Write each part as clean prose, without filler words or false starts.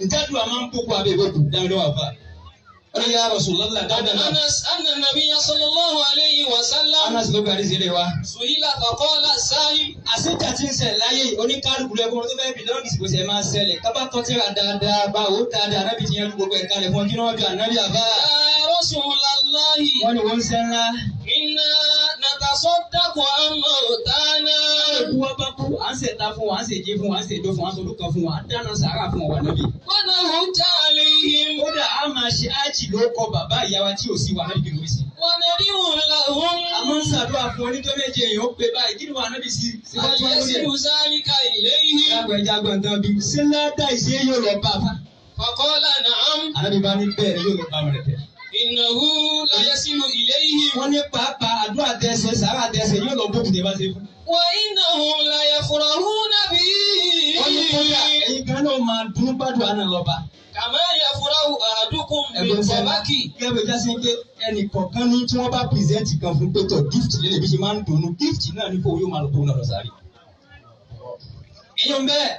ìjádùn àmà ń kókó abẹ́ ìwé kù dáhùn lọ́wọ́ àfà. Ọlọ́run ya Rasulullah dáadáa. Anna Nabiyya sallallahu alayhi wa sallam. Anas ló gbàdí sílé wa. Su'ila faqala sa'im. Àṣetà tí ń ṣẹlẹ̀ láyé oníkálukú lẹ́kọ̀ọ́ tó fẹ́ bí lọ́ọ̀dì sì kò ṣe máa ṣẹlẹ̀. Kábà tọ́tíra dáadáa báwo dáadáa nábì ti yẹn gbogbo ẹ̀ka lẹ̀ fún ọjọ́ náà bí ànábì àbá. Ya Rasulallahi. Wọ́n ní wọ́n ń ṣẹ́ ńlá. Inna natasaddaqu an mawtana. Ẹ̀kú wa bá kú, à ń ṣẹ̀ta fún wa, à ń ṣèjé fún wa, à ń ṣèdó fún wa, à ń ṣolúkọ fún wa, à ń dáná sàárà fún wa nábì. Wa nahujja alayhim. Kódà a máa ṣe ájì ló kọ bàbá ìyá wa tí ò sí wa nábì kìlú sí. Wa nadi'u lahum. A máa ń ṣàdúrà fún oníjọ́ méje èèyàn ó pé báyìí kí ni wà nábì sí. Yasiru zalika ilayhim. Lápẹ̀ ẹja gbọ̀ntàn bí. Ṣé ládà ìṣe yóò lọ bá a fa? Faqala na'am. Ànábì bá ní bẹ́ẹ̀ ni yóò lọ bá wọn tẹ̀. Innahu la yasiru ilayhim. Wọ́n ní pàápàá àdúrà tẹ̀sẹ̀ sàrà tẹ̀sẹ̀ yóò lọ bókun tẹ̀ bá ṣe fún. Wa innahum la yafrahuna bi. Wọ́n ní kódà ẹ̀yin kan náà máa dùn gbàdúrà náà lọ́ba. Kama yafrahu ahadukum min sabaki. Gẹ́gẹ́ já sí pé ẹnì kọ̀ọ̀kan ní tí wọ́n bá pìrìsẹ́ǹtì kan fún pétọ̀ gift lélẹ̀ bí ṣe máa ń dùnnú gift náà ní fowó yóò máa lọ tó náà lọ sáré. Èèyàn bẹ́ẹ̀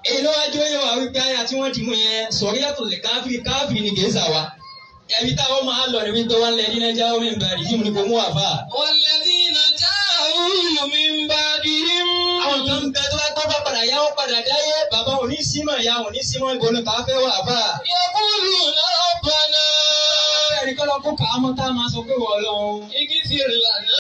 èyí ló wájú ó yẹ wà wípé àyà tí wọ́n ti mú yẹn sọ̀rí yàtọ̀ lè káfíìrì ni kìí sàwá. Ẹ̀mí táwọn máa lọ níbi tó wá lẹ̀ ní Nàìjíríà omi ìbàdí yìí mo ní kò mú wà fà. Walladhina ja'u min ba'dihim. Àwọn kan bẹ tó bá tọ́ bá padà yá wọ́n padà dáyé bàbá òní símọ̀ ìyá òní símọ̀ ìbọn ká fẹ́ wà fà. Yaquluna rabbana. Ẹ̀rí kọ́ lọ kó kàá mọ́ tá a máa sọ pé wọ́n lọ. Ighfir lana.